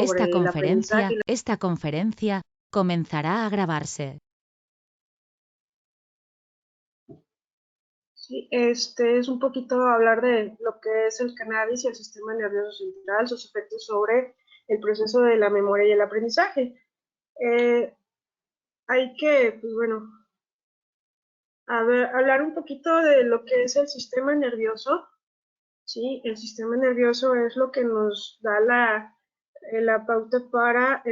sobre el aprendizaje. Esta conferencia comenzará a grabarse. Sí, es un poquito hablar de lo que es el cannabis y el sistema nervioso central, sus efectos sobre el proceso de la memoria y el aprendizaje. Hay que, pues bueno, hablar un poquito de lo que es el sistema nervioso. Sí, el sistema nervioso es lo que nos da la pauta para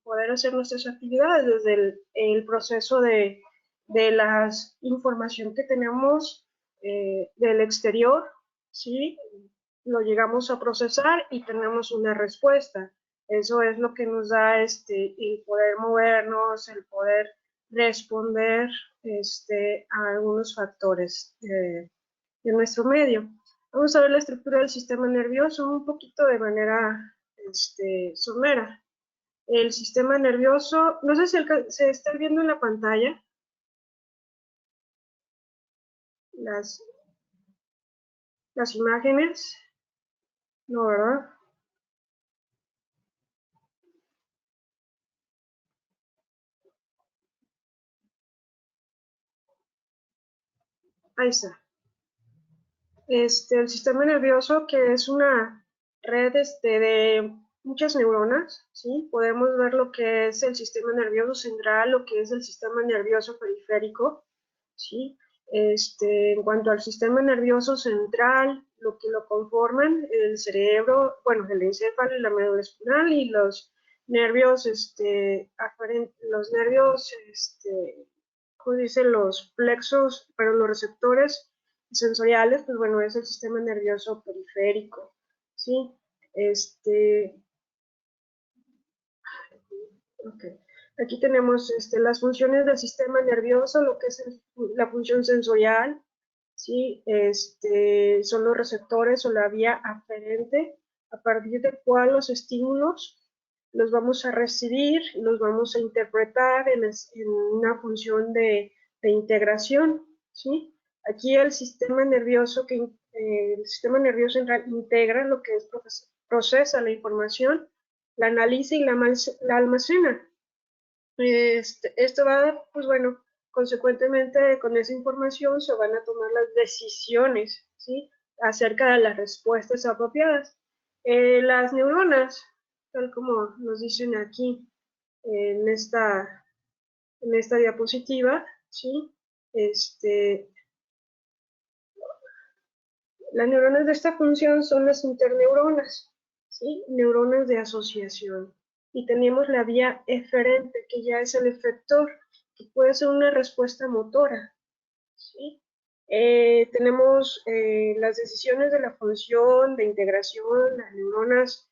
poder hacer nuestras actividades desde el proceso de la información que tenemos del exterior, ¿sí? Lo llegamos a procesar y tenemos una respuesta. Eso es lo que nos da el poder movernos, el poder responder a algunos factores de nuestro medio. Vamos a ver la estructura del sistema nervioso un poquito de manera somera. El sistema nervioso, no sé si se está viendo en la pantalla las, las imágenes, no, ¿verdad? Ahí está. El sistema nervioso, que es una red de muchas neuronas, ¿sí? Podemos ver lo que es el sistema nervioso central, lo que es el sistema nervioso periférico, ¿sí? En cuanto al sistema nervioso central, lo que lo conforman, el cerebro, bueno, el encéfalo y la médula espinal y los nervios, los nervios, ¿cómo dicen? Los plexos, pero los receptores sensoriales, pues bueno, es el sistema nervioso periférico, ¿sí? Okay. Aquí tenemos las funciones del sistema nervioso, lo que es la función sensorial, ¿sí? Son los receptores o la vía aferente, a partir del cual los estímulos los vamos a recibir y los vamos a interpretar en una función de integración, ¿sí? Aquí el sistema nervioso el sistema nervioso central integra lo que es procesa la información, la analiza y la almacena. Esto va, pues bueno, consecuentemente con esa información se van a tomar las decisiones, ¿sí? Acerca de las respuestas apropiadas. Las neuronas, tal como nos dicen aquí en en esta diapositiva, ¿sí? Las neuronas de esta función son las interneuronas, ¿sí? Neuronas de asociación. Y tenemos la vía eferente, que ya es el efector, que puede ser una respuesta motora, ¿sí? Tenemos las decisiones de la función, de integración, las neuronas,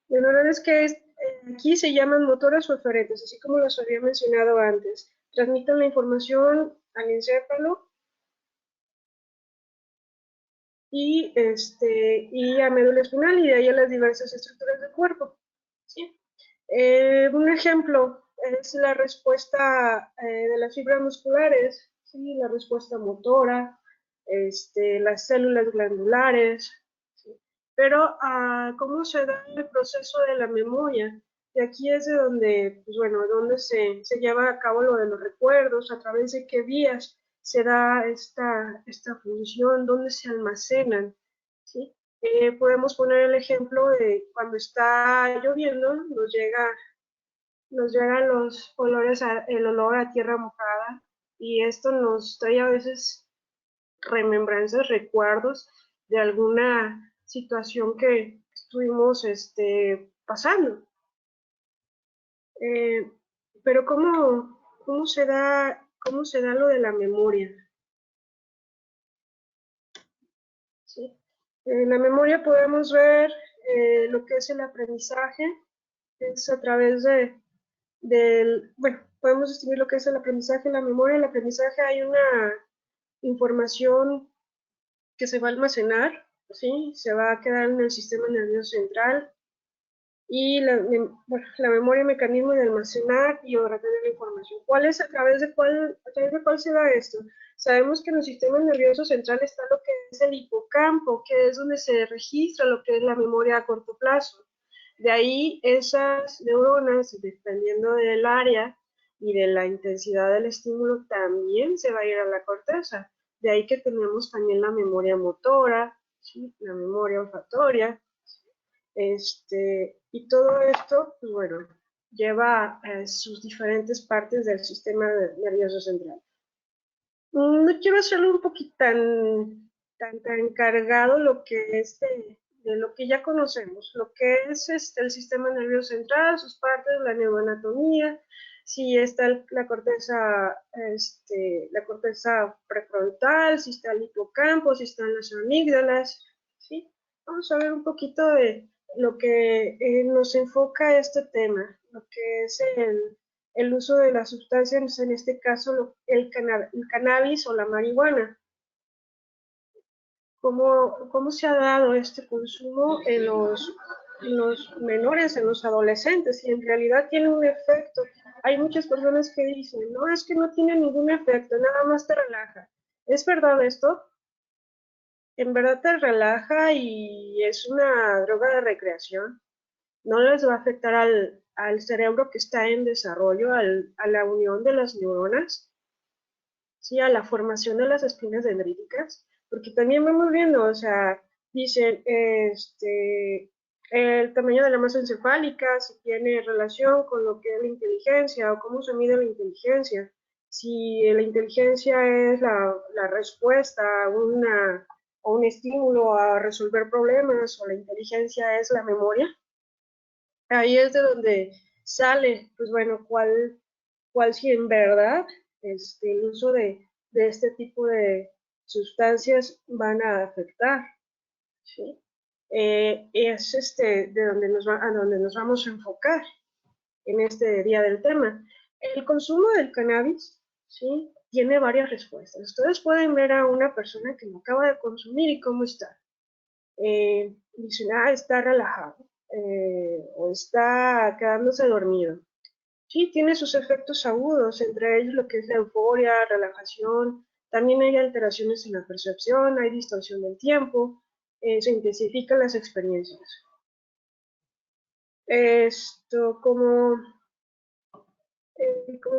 neuronas que aquí se llaman motoras o eferentes, así como los había mencionado antes. Transmiten la información al encéfalo y a médula espinal y de ahí a las diversas estructuras del cuerpo, ¿sí? Un ejemplo es la respuesta de las fibras musculares, ¿sí? La respuesta motora, las células glandulares, ¿sí? Pero ¿cómo se da el proceso de la memoria? Y aquí es de donde, pues bueno, donde se lleva a cabo lo de los recuerdos, a través de qué vías se da esta función, dónde se almacenan, ¿sí? Podemos poner el ejemplo de cuando está lloviendo, nos llegan los olores, el olor a tierra mojada, y esto nos trae a veces remembranzas, recuerdos de alguna situación que estuvimos pasando. Eh, pero cómo se da lo de la memoria? ¿Sí? En la memoria podemos ver lo que es el aprendizaje, es a través bueno, podemos distinguir lo que es el aprendizaje y la memoria. En el aprendizaje hay una información que se va a almacenar, ¿sí? Se va a quedar en el sistema nervioso central y bueno, la memoria, mecanismo de almacenar y o retener la información. ¿Cuál es, a través de cuál se da esto? Sabemos que en el sistema nervioso central está lo que es el hipocampo, que es donde se registra lo que es la memoria a corto plazo. De ahí esas neuronas, dependiendo del área y de la intensidad del estímulo, también se va a ir a la corteza. De ahí que tenemos también la memoria motora, ¿sí? La memoria olfatoria, y todo esto, pues bueno, lleva a sus diferentes partes del sistema nervioso central. No quiero hacerlo un poquito tan cargado lo que es de lo que ya conocemos, lo que es el sistema nervioso central, sus partes, la neuroanatomía, si está la corteza prefrontal, si está el hipocampo, si están las amígdalas, ¿sí? Vamos a ver un poquito de lo que nos enfoca este tema, lo que es el uso de las sustancias, en este caso el cannabis o la marihuana. ¿Cómo se ha dado este consumo en los menores, en los adolescentes? Y en realidad tiene un efecto. Hay muchas personas que dicen, no, es que no tiene ningún efecto, nada más te relaja. ¿Es verdad esto? En verdad te relaja y es una droga de recreación. No les va a afectar al cerebro que está en desarrollo, a la unión de las neuronas, ¿sí? A la formación de las espinas dendríticas, porque también vamos viendo, o sea, dicen, el tamaño de la masa encefálica, si tiene relación con lo que es la inteligencia o cómo se mide la inteligencia. Si la inteligencia es la respuesta a un estímulo a resolver problemas o la inteligencia es la memoria, ahí es de donde sale, pues bueno, cuál si en verdad el uso de este tipo de sustancias van a afectar, ¿sí? Es de donde a donde nos vamos a enfocar en este día del tema. El consumo del cannabis, ¿sí? Tiene varias respuestas. Ustedes pueden ver a una persona que lo acaba de consumir y cómo está. Dicen, está relajado o está quedándose dormido. Sí, tiene sus efectos agudos, entre ellos lo que es la euforia, relajación, también hay alteraciones en la percepción, hay distorsión del tiempo, se intensifican las experiencias. Esto, como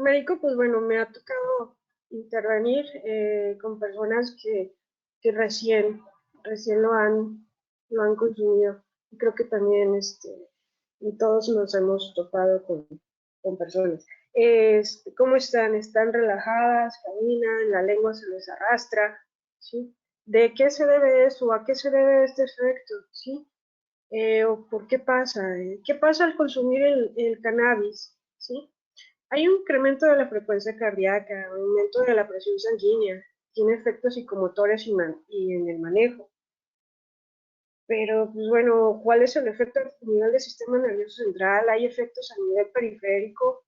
médico, pues bueno, me ha tocado intervenir con personas que recién lo han consumido. Y creo que también y todos nos hemos topado con personas. ¿Cómo están? ¿Están relajadas? ¿Caminan? ¿La lengua se les arrastra? ¿Sí? ¿De qué se debe eso? ¿A qué se debe este efecto? ¿Sí? ¿O por qué pasa? ¿Qué pasa al consumir el cannabis? ¿Sí? Hay un incremento de la frecuencia cardíaca, un aumento de la presión sanguínea, tiene efectos psicomotores y en el manejo. Pero, pues bueno, ¿cuál es el efecto a nivel del sistema nervioso central? ¿Hay efectos a nivel periférico?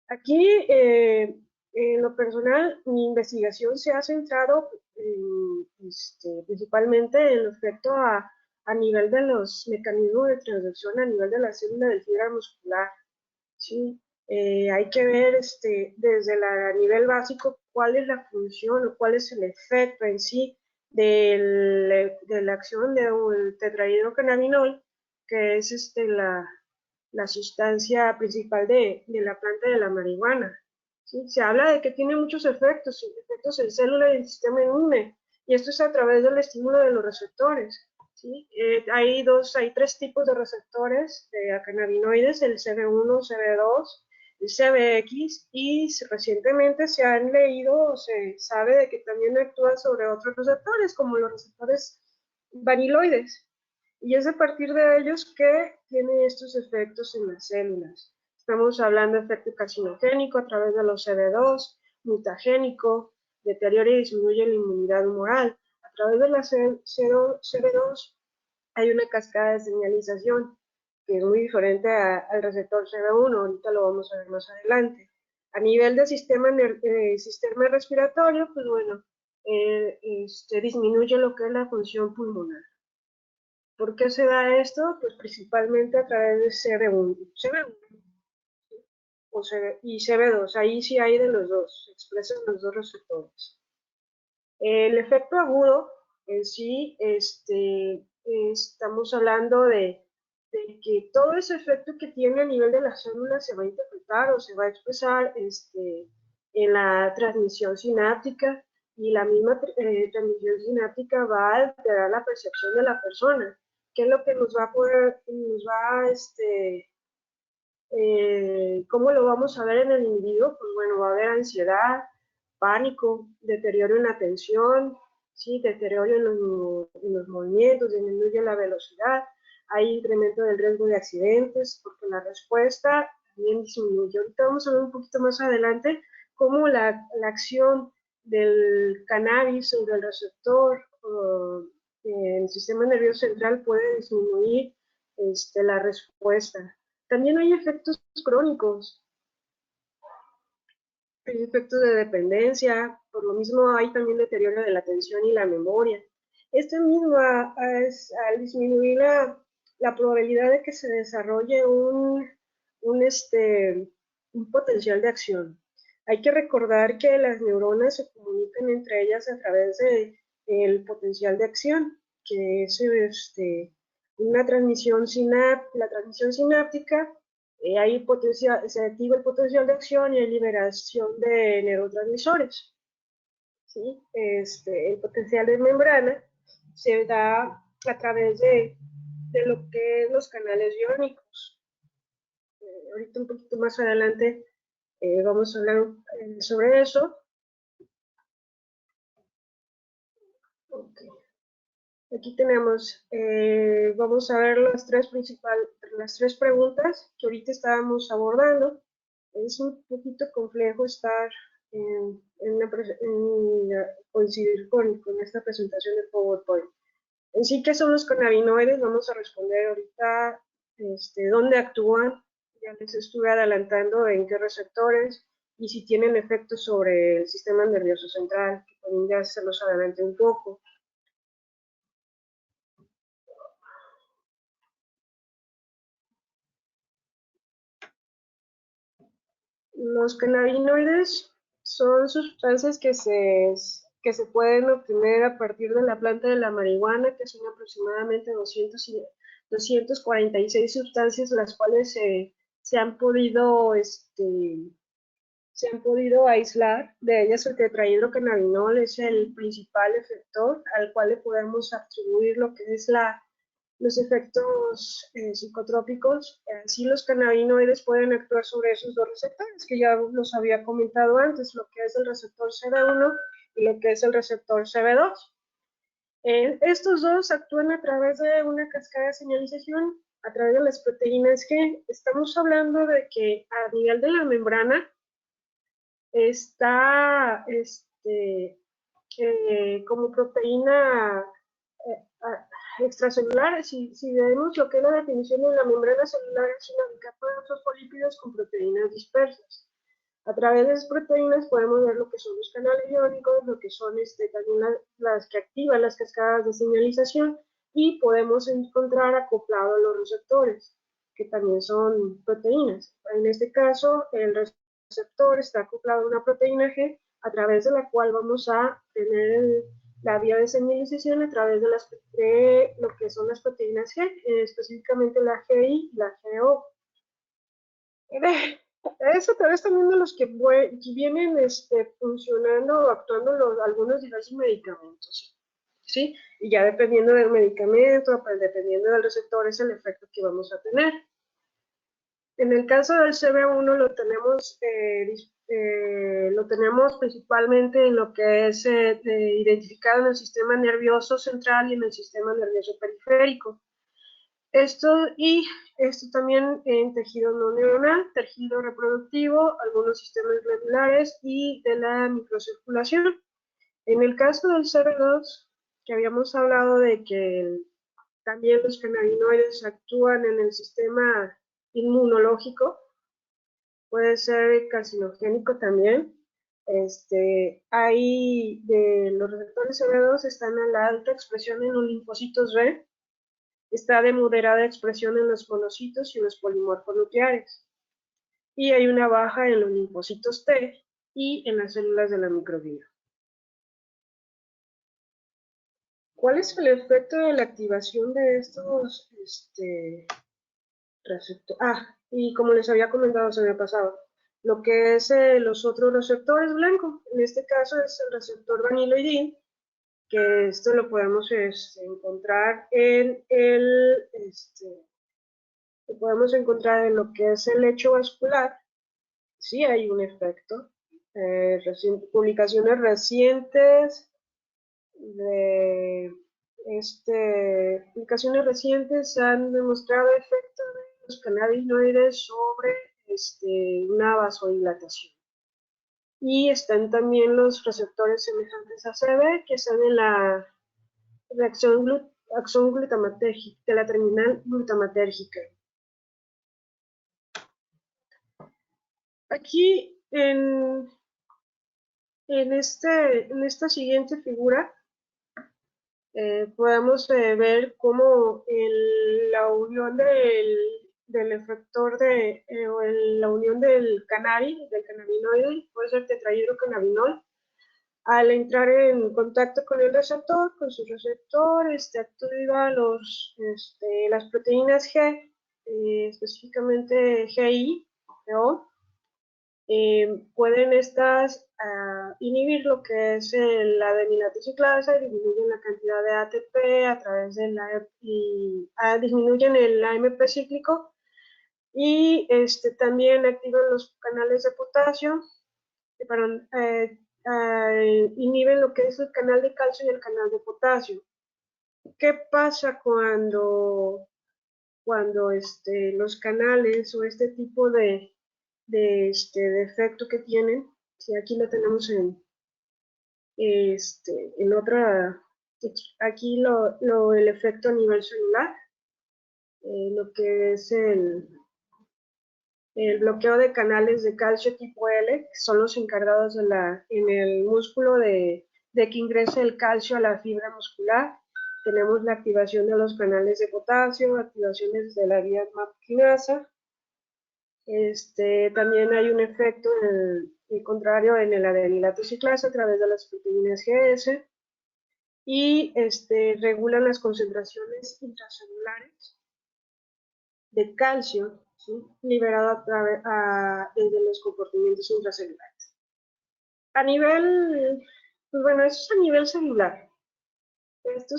Aquí, en lo personal, mi investigación se ha centrado principalmente en el efecto a nivel de los mecanismos de transducción, a nivel de la célula del fibra muscular. ¿Sí? Hay que ver desde el nivel básico cuál es la función o cuál es el efecto en sí de la acción del tetrahidrocannabinol, que es la sustancia principal de la planta de la marihuana. ¿Sí? Se habla de que tiene muchos efectos en células y en el sistema inmune, y esto es a través del estímulo de los receptores. ¿Sí? Hay tres tipos de receptores de cannabinoides, el CB1, CB2, el CBX, y recientemente se han leído o se sabe de que también actúa sobre otros receptores, como los receptores vaniloides. Y es a partir de ellos que tiene estos efectos en las células. Estamos hablando de efecto carcinogénico a través de los CB2, mutagénico, deteriora y disminuye la inmunidad humoral. A través de la CB2 hay una cascada de señalización que es muy diferente al receptor CB1, ahorita lo vamos a ver más adelante. A nivel del sistema respiratorio, pues bueno, disminuye lo que es la función pulmonar. ¿Por qué se da esto? Pues principalmente a través de CB1 y CB2. Ahí sí hay de los dos, se expresan los dos receptores. El efecto agudo en sí, estamos hablando de que todo ese efecto que tiene a nivel de las células se va a interpretar o se va a expresar en la transmisión sináptica, y la misma transmisión sináptica va a alterar la percepción de la persona. ¿Qué es lo que nos va a poder, cómo lo vamos a ver en el individuo? Pues bueno, va a haber ansiedad, pánico, deterioro en la atención, ¿sí? Deterioro en los movimientos, disminuye la velocidad, hay incremento del riesgo de accidentes, porque la respuesta también disminuye. Ahorita vamos a ver un poquito más adelante cómo la acción del cannabis o del receptor en el sistema nervioso central puede disminuir la respuesta. También hay efectos crónicos, hay efectos de dependencia, por lo mismo hay también deterioro de la atención y la memoria. Este mismo al disminuir la probabilidad de que se desarrolle un potencial de acción. Hay que recordar que las neuronas se comunican entre ellas a través del potencial de acción, que es una la transmisión sináptica. Hay potencial, se activa el potencial de acción y hay liberación de neurotransmisores, ¿sí? El potencial de membrana se da a través de lo que es los canales iónicos. Ahorita un poquito más adelante vamos a hablar sobre eso. Okay. Aquí tenemos, vamos a ver las tres preguntas que ahorita estábamos abordando. Es un poquito complejo estar coincidir con esta presentación de PowerPoint. En sí, ¿qué son los cannabinoides? Vamos a responder ahorita dónde actúan. Ya les estuve adelantando en qué receptores y si tienen efectos sobre el sistema nervioso central, que también ya se los adelanté un poco. Los cannabinoides son sustancias que se pueden obtener a partir de la planta de la marihuana, que son aproximadamente 246 sustancias, las cuales se han podido, se han podido aislar. De ellas el tetrahidrocannabinol es el principal efector al cual le podemos atribuir lo que es los efectos psicotrópicos. Así los cannabinoides pueden actuar sobre esos dos receptores que ya los había comentado antes, lo que es el receptor CB1 y lo que es el receptor CB2. Estos dos actúan a través de una cascada de señalización, a través de las proteínas G. Estamos hablando de que a nivel de la membrana está como proteína extracelular. Si vemos lo que es la definición de la membrana celular, es una capa de fosfolípidos con proteínas dispersas. A través de esas proteínas podemos ver lo que son los canales iónicos, lo que son también las que activan las cascadas de señalización, y podemos encontrar acoplados los receptores, que también son proteínas. En este caso, el receptor está acoplado a una proteína G, a través de la cual vamos a tener la vía de señalización a través de lo que son las proteínas G, específicamente la GI y la GO. Es a través también de los que vienen funcionando o actuando algunos diversos medicamentos, ¿sí? Y ya dependiendo del medicamento, pues dependiendo del receptor, es el efecto que vamos a tener. En el caso del CB1 lo tenemos principalmente en lo que es identificado en el sistema nervioso central y en el sistema nervioso periférico. Esto también en tejido no neuronal, tejido reproductivo, algunos sistemas glandulares y de la microcirculación. En el caso del CB2, que habíamos hablado de que también los cannabinoides actúan en el sistema inmunológico, puede ser carcinogénico también. Hay de los receptores CB2 están a la alta expresión en los linfocitos B, Está de moderada expresión en los monocitos y en los polimorfos nucleares. Y hay una baja en los linfocitos T y en las células de la microglía. ¿Cuál es el efecto de la activación de estos receptores? Y como les había comentado, se me ha pasado, lo que es los otros receptores blancos, en este caso es el receptor vaniloidín, que esto lo podemos encontrar lo podemos encontrar en lo que es el lecho vascular. Sí hay un efecto. Publicaciones recientes publicaciones recientes han demostrado efectos de los cannabinoides sobre una vasodilatación. Y están también los receptores semejantes a CB que están en la acción glutamatérgica, de la terminal glutamatérgica. Aquí en esta siguiente figura podemos ver cómo la unión del efector la unión del cannabinoide, puede ser tetrahidrocannabinol, al entrar en contacto con el receptor, con su receptor, activa las proteínas G, específicamente GI, ¿no? Pueden estas inhibir lo que es la adenilatociclasa, disminuyen la cantidad de ATP a través de disminuyen el AMP cíclico y también activan los canales de potasio, inhiben lo que es el canal de calcio y el canal de potasio. ¿Qué pasa cuando los canales o este tipo de efecto que tienen? Si aquí lo tenemos en otra, aquí el efecto a nivel celular, lo que es el bloqueo de canales de calcio tipo L, que son los encargados en el músculo de que ingrese el calcio a la fibra muscular. Tenemos la activación de los canales de potasio, activaciones de la vía MAP quinasa. También hay un efecto contrario en el adenilatociclasa a través de las proteínas GS y regulan las concentraciones intracelulares de calcio, ¿sí? Liberado desde los compartimentos intracelulares. A nivel, pues bueno, eso es a nivel celular. Esto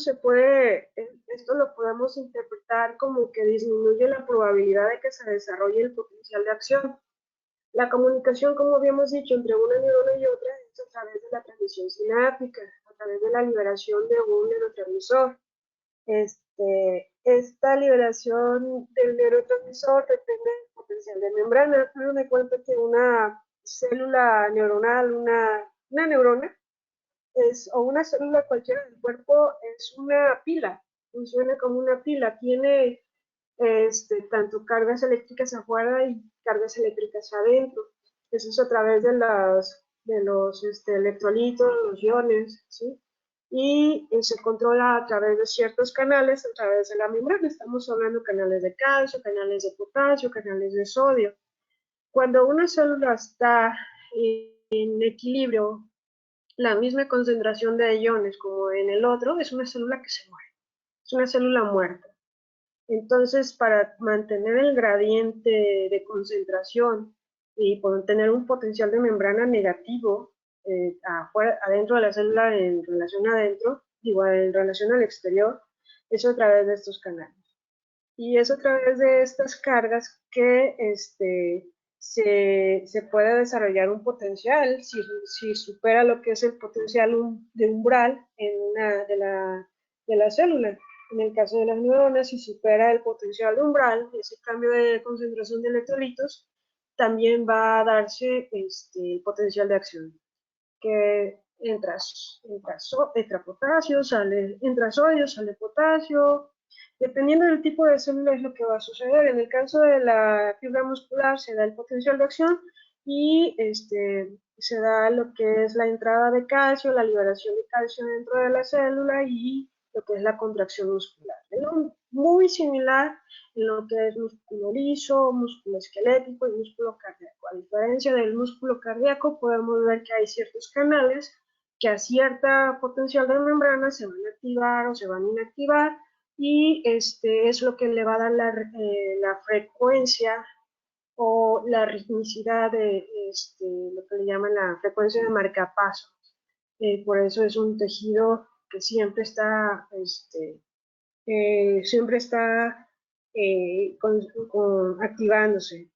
lo podemos interpretar como que disminuye la probabilidad de que se desarrolle el potencial de acción. La comunicación, como habíamos dicho, entre una neurona y otra es a través de la transmisión sináptica, a través de la liberación de un neurotransmisor. Esta liberación del neurotransmisor depende del potencial de membrana. Hagan de cuenta que una célula neuronal, una neurona, o una célula cualquiera del cuerpo, es una pila, funciona como una pila, tiene tanto cargas eléctricas afuera y cargas eléctricas adentro. Eso es a través de los electrolitos, los iones, ¿sí? Y se controla a través de ciertos canales, a través de la membrana. Estamos hablando de canales de calcio, canales de potasio, canales de sodio. Cuando una célula está en equilibrio, la misma concentración de iones como en el otro, es una célula que se muere, es una célula muerta. Entonces, para mantener el gradiente de concentración y tener un potencial de membrana negativo adentro de la célula en relación en relación al exterior, es a través de estos canales. Y es a través de estas cargas que se puede desarrollar un potencial si supera lo que es el potencial de umbral de la célula. En el caso de las neuronas, si supera el potencial umbral, ese cambio de concentración de electrolitos, también va a darse el potencial de acción, que entra potasio, entra sodio, sale potasio. Dependiendo del tipo de célula es lo que va a suceder. En el caso de la fibra muscular se da el potencial de acción y se da lo que es la entrada de calcio, la liberación de calcio dentro de la célula y lo que es la contracción muscular. Es muy similar en lo que es músculo liso, músculo esquelético y músculo cardíaco. A diferencia del músculo cardíaco, podemos ver que hay ciertos canales que a cierta potencial de membrana se van a activar o se van a inactivar, y es lo que le va a dar la frecuencia o la ritmicidad de lo que le llaman la frecuencia de marcapasos. Por eso es un tejido que siempre está activándose.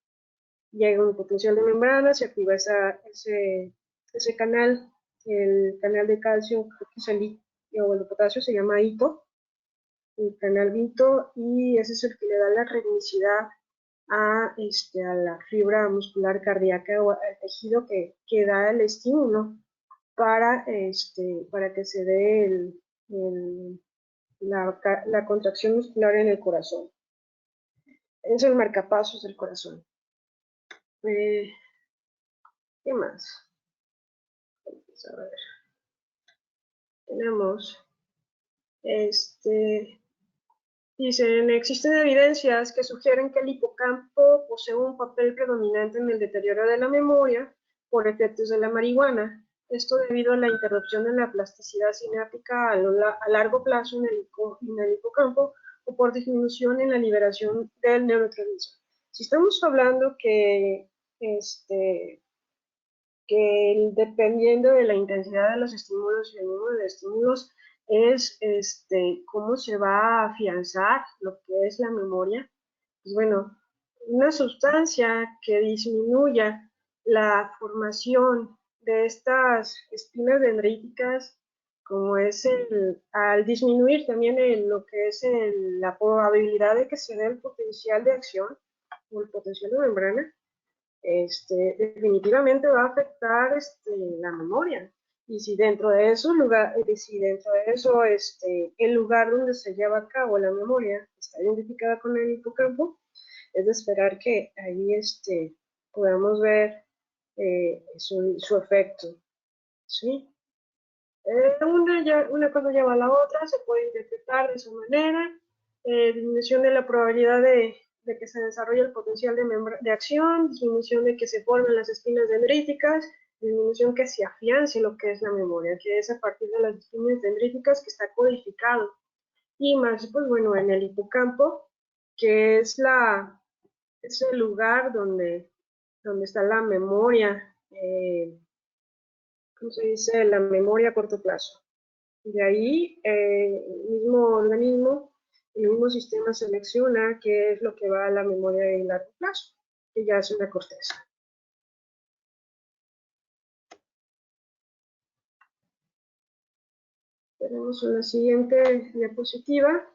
Llega un potencial de membrana, se activa ese canal, el canal de calcio, creo que es o el de potasio, se llama hito, el canal Vito, y ese es el que le da la ritmicidad a la fibra muscular cardíaca o al tejido que da el estímulo para que se dé la contracción muscular en el corazón. Es el marcapasos del corazón. ¿Qué más? Vamos a ver. Tenemos dicen, existen evidencias que sugieren que el hipocampo posee un papel predominante en el deterioro de la memoria por efectos de la marihuana. Esto debido a la interrupción de la plasticidad sináptica a largo plazo en el hipocampo, o por disminución en la liberación del neurotransmisor. Si estamos hablando dependiendo de la intensidad de los estímulos y el número de estímulos, es cómo se va a afianzar lo que es la memoria. Pues bueno, una sustancia que disminuya la formación de estas espinas dendríticas, como es al disminuir también lo que es la probabilidad de que se dé el potencial de acción o el potencial de membrana, definitivamente va a afectar la memoria. Y si dentro de eso, el lugar donde se lleva a cabo la memoria está identificada con el hipocampo, es de esperar que ahí podamos ver su efecto. ¿Sí? Una cosa lleva a la otra, se puede interpretar de esa manera. Disminución de la probabilidad de que se desarrolle el potencial de acción, disminución de que se formen las espinas dendríticas, disminución que se afiance lo que es la memoria, que es a partir de las espinas dendríticas que está codificado. Y más, pues bueno, en el hipocampo, que es el lugar donde está la memoria, ¿cómo se dice? La memoria a corto plazo. De ahí, el mismo organismo, el mismo sistema selecciona qué es lo que va a la memoria de largo plazo, que ya es una corteza. Tenemos una siguiente diapositiva.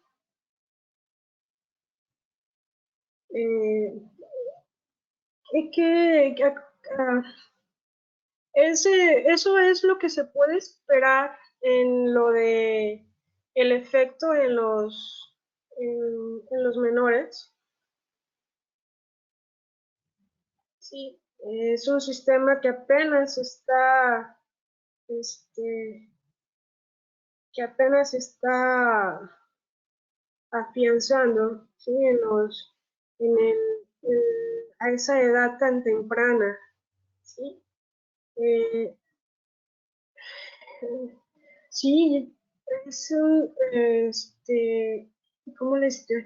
Eso es lo que se puede esperar en lo de el efecto en los menores. Sí, es un sistema que apenas está afianzando, ¿sí? A esa edad tan temprana, ¿sí? Sí, es un, ¿cómo les digo?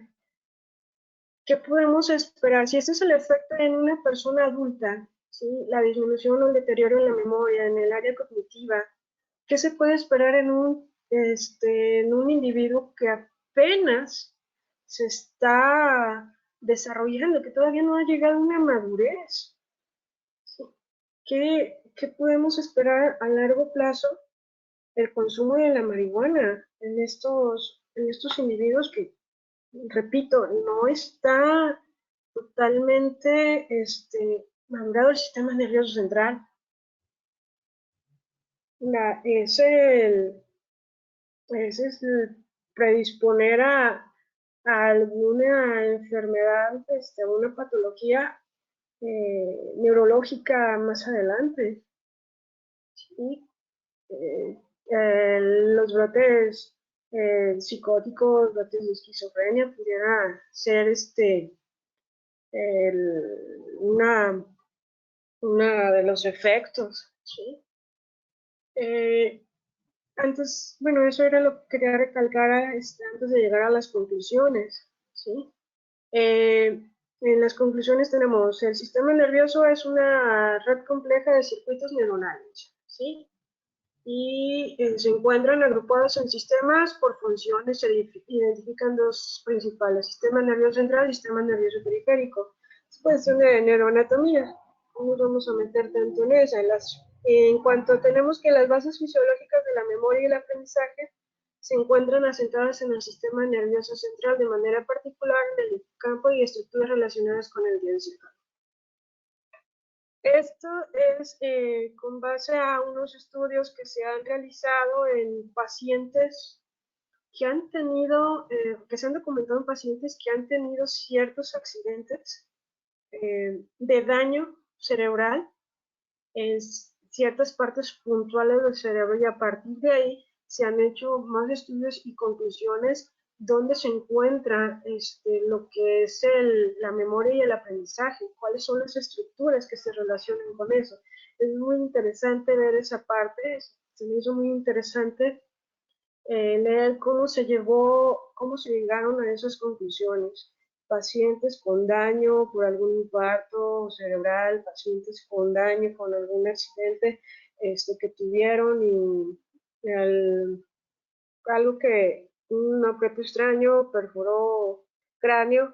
¿Qué podemos esperar? Si este es el efecto en una persona adulta, ¿sí? La disminución o el deterioro en la memoria, en el área cognitiva, ¿qué se puede esperar en un individuo que apenas se está desarrollando, que todavía no ha llegado a una madurez? ¿Sí? ¿Qué podemos esperar a largo plazo? El consumo de la marihuana en estos individuos que, repito, no está totalmente madurado el sistema nervioso central. Es el predisponer a alguna enfermedad, a una patología neurológica más adelante. ¿Sí? Los brotes psicóticos, brotes de esquizofrenia, pudiera ser una, de los efectos, ¿sí? Antes, bueno, eso era lo que quería recalcar antes de llegar a las conclusiones, ¿sí? En las conclusiones tenemos, el sistema nervioso es una red compleja de circuitos neuronales, ¿sí? Y se encuentran agrupados en sistemas por funciones, se identifican dos principales, sistema nervioso central y sistema nervioso periférico. Es cuestión de neuroanatomía, no nos vamos a meter tanto en esa. En cuanto tenemos que las bases fisiológicas de la memoria y el aprendizaje se encuentran asentadas en el sistema nervioso central, de manera particular en el hipocampo y estructuras relacionadas con el encéfalo. Esto es con base a unos estudios que se han realizado en pacientes que han tenido, que se han documentado en pacientes que han tenido ciertos accidentes de daño cerebral en ciertas partes puntuales del cerebro, y a partir de ahí se han hecho más estudios y conclusiones donde se encuentra lo que es la memoria y el aprendizaje, cuáles son las estructuras que se relacionan con eso. Es muy interesante ver esa parte, se me hizo muy interesante leer cómo se llegaron a esas conclusiones. Pacientes con daño por algún infarto cerebral, pacientes con daño con algún accidente que tuvieron, y algo que un objeto extraño perforó cráneo,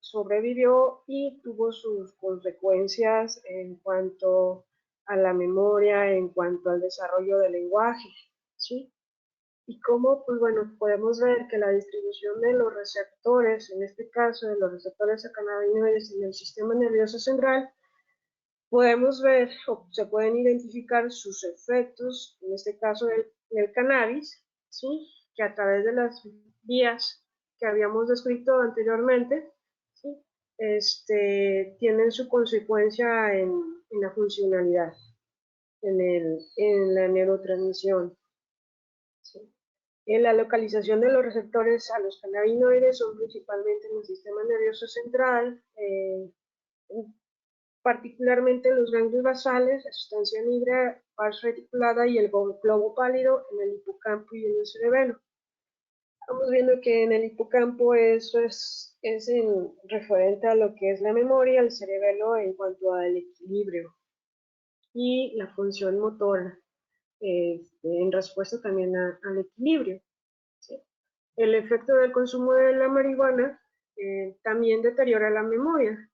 sobrevivió y tuvo sus consecuencias en cuanto a la memoria, en cuanto al desarrollo del lenguaje, ¿sí? Y cómo, pues bueno, podemos ver que la distribución de los receptores, en este caso de los receptores a cannabinoides en el sistema nervioso central, podemos ver o se pueden identificar sus efectos, en este caso del cannabis, ¿sí? Que a través de las vías que habíamos descrito anteriormente, ¿sí? Tienen su consecuencia en la funcionalidad, en la neurotransmisión, ¿sí? En la localización de los receptores a los cannabinoides son principalmente en el sistema nervioso central, particularmente en los ganglios basales, la sustancia negra, pars reticulada y el globo pálido en el hipocampo y en el cerebelo. Estamos viendo que en el hipocampo eso es en referente a lo que es la memoria, el cerebelo en cuanto al equilibrio y la función motora, en respuesta también al equilibrio, ¿sí? El efecto del consumo de la marihuana también deteriora la memoria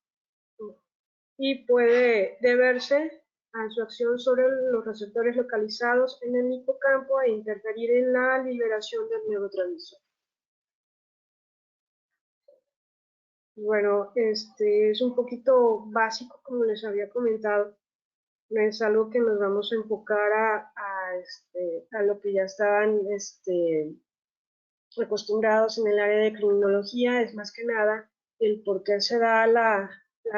y puede deberse a su acción sobre los receptores localizados en el hipocampo e interferir en la liberación del neurotransmisor. Bueno, es un poquito básico, como les había comentado. No es algo que nos vamos a enfocar a lo que ya estaban acostumbrados en el área de criminología. Es más que nada el por qué se da la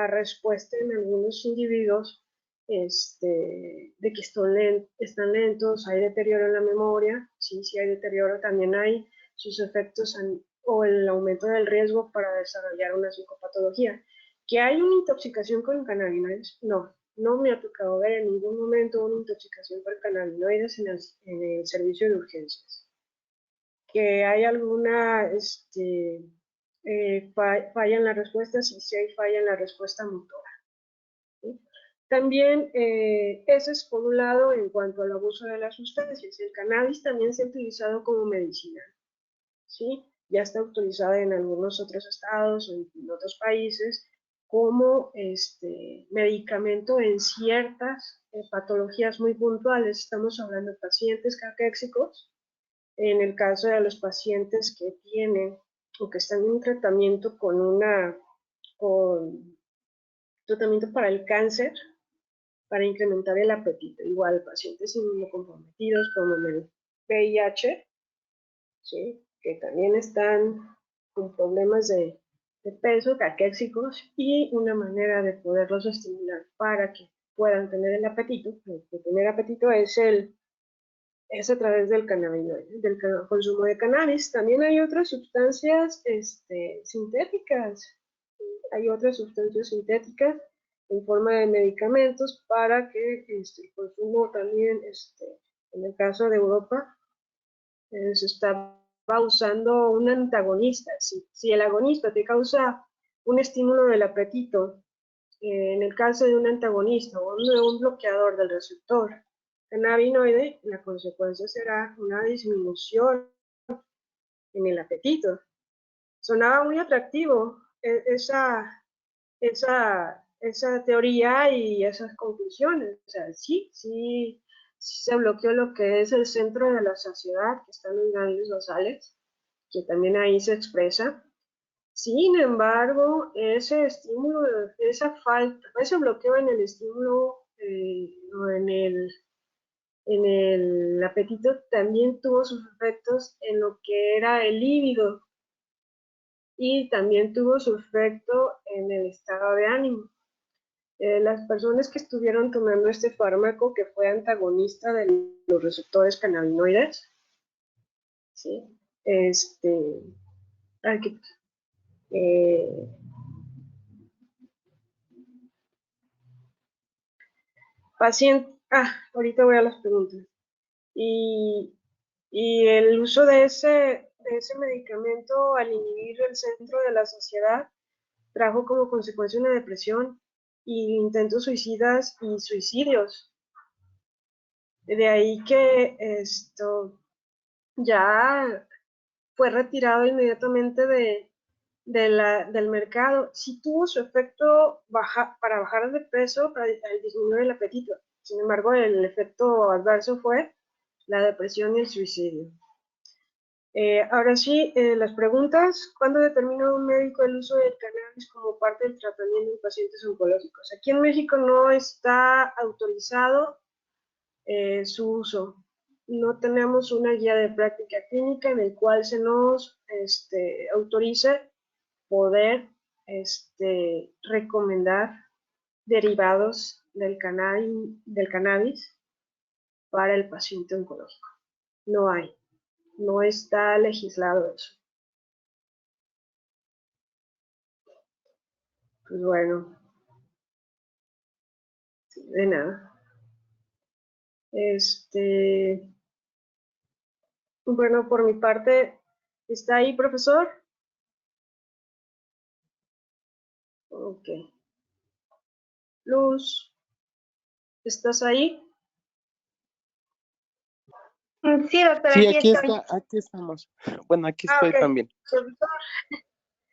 respuesta en algunos individuos de que están lentos, hay deterioro en la memoria, sí, sí hay deterioro, también hay sus efectos o el aumento del riesgo para desarrollar una psicopatología. ¿Que hay una intoxicación con cannabinoides? No, no me ha tocado ver en ningún momento una intoxicación por cannabinoides en el servicio de urgencias. Que hay alguna falla en la respuesta, sí hay falla en la respuesta motora, ¿sí? También, eso es por un lado en cuanto al abuso de las sustancias. El cannabis también se ha utilizado como medicina, ¿sí? Ya está autorizada en algunos otros estados o en otros países como medicamento en ciertas patologías muy puntuales. Estamos hablando de pacientes caquéxicos, en el caso de los pacientes que tienen o que están en tratamiento con tratamiento para el cáncer, para incrementar el apetito. Igual, pacientes inmunocomprometidos como en el VIH, ¿sí? Que también están con problemas de peso, caquéxicos, y una manera de poderlos estimular para que puedan tener el apetito. El tener apetito es es a través del cannabinoide, del consumo de cannabis. También hay otras sustancias sintéticas, hay otras sustancias sintéticas en forma de medicamentos para que el consumo también, en el caso de Europa, se estaba usando un antagonista. Si el agonista te causa un estímulo del apetito, en el caso de un antagonista o de un bloqueador del receptor cannabinoide, la consecuencia será una disminución en el apetito. Sonaba muy atractivo esa teoría y esas conclusiones. O sea, sí se bloqueó lo que es el centro de la saciedad, que está en los ganglios basales, que también ahí se expresa. Sin embargo, ese estímulo, esa falta, ese bloqueo en el estímulo o en el apetito también tuvo sus efectos en lo que era el líbido y también tuvo su efecto en el estado de ánimo. Las personas que estuvieron tomando este fármaco, que fue antagonista de los receptores cannabinoides, ¿sí? Aquí, eh, ahorita voy a las preguntas. Y, y el uso de ese medicamento al inhibir el centro de la saciedad trajo como consecuencia una depresión y intentos suicidas y suicidios. De ahí que esto ya fue retirado inmediatamente del mercado. Sí tuvo su efecto para bajar de peso, para disminuir el apetito. Sin embargo, el efecto adverso fue la depresión y el suicidio. Ahora sí, las preguntas. ¿Cuándo determina un médico el uso del cannabis como parte del tratamiento en pacientes oncológicos? Aquí en México no está autorizado su uso. No tenemos una guía de práctica clínica en el cual se nos autorice poder recomendar derivados del cannabis para el paciente oncológico. No hay, no está legislado eso. Pues bueno, de nada. Bueno, por mi parte, ¿está ahí, profesor? Ok. Luz, ¿estás ahí? Sí, doctora, Sí, aquí estoy. aquí estamos. Bueno, aquí estoy Ok. también.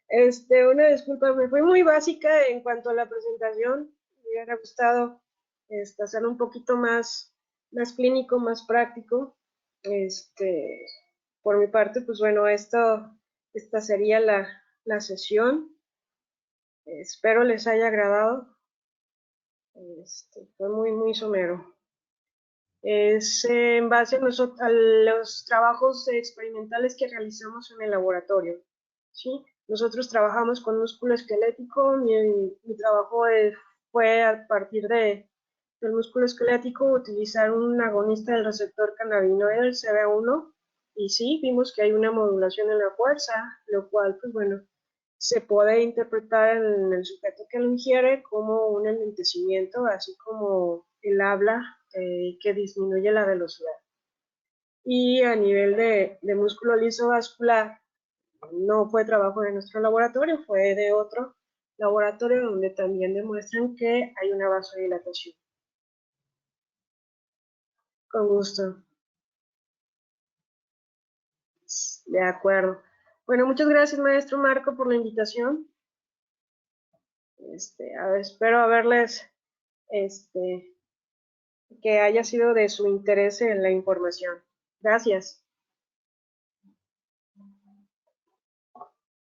Profesor, una disculpa, me fui muy básica en cuanto a la presentación. Me hubiera gustado hacerlo un poquito más clínico, más práctico. Por mi parte, pues bueno, esta sería la sesión. Espero les haya agradado. Fue muy somero. Es en base a los trabajos experimentales que realizamos en el laboratorio, ¿sí? Nosotros trabajamos con músculo esquelético, mi trabajo fue a partir del músculo esquelético utilizar un agonista del receptor cannabinoide, el CB1, y sí, vimos que hay una modulación en la fuerza, lo cual, pues bueno, se puede interpretar en el sujeto que lo ingiere como un enlentecimiento, así como el habla que disminuye la velocidad. Y a nivel de músculo liso vascular, no fue trabajo de nuestro laboratorio, fue de otro laboratorio donde también demuestran que hay una vasodilatación. Con gusto. De acuerdo. Bueno, muchas gracias, maestro Marco, por la invitación. Espero haberles, que haya sido de su interés en la información. Gracias.